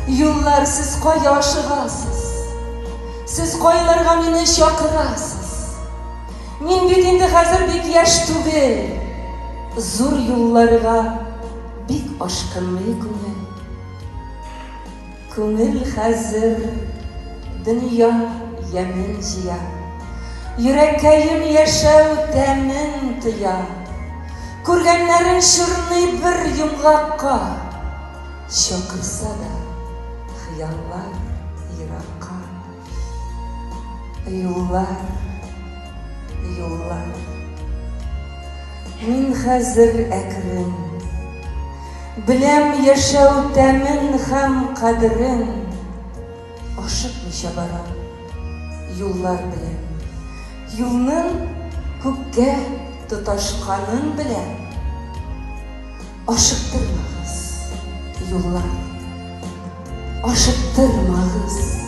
Юллар, сіз қайда ашығасыз? Сіз қайларға мені шақырасыз? Мен бит енді қазір бек яш түгел. Зур юлларға бик ашқынмай көңіл. Көңіл қазір дүния ямен жия. Йөрәккәем яшәү тәмен тыя. Күргәннәрен шүрней бір йомғаққа. Шақырса да хыяллар йыраққа. Юллар, юллар. Мин хәзер әкрен. Беләм яшәү тәмен һәм кадерен. Ашыкмыйча барам юллар белән. Юлның күккә тоташканын беләм. Ашыктырмагыз, юллар. Ашыктырмагыз.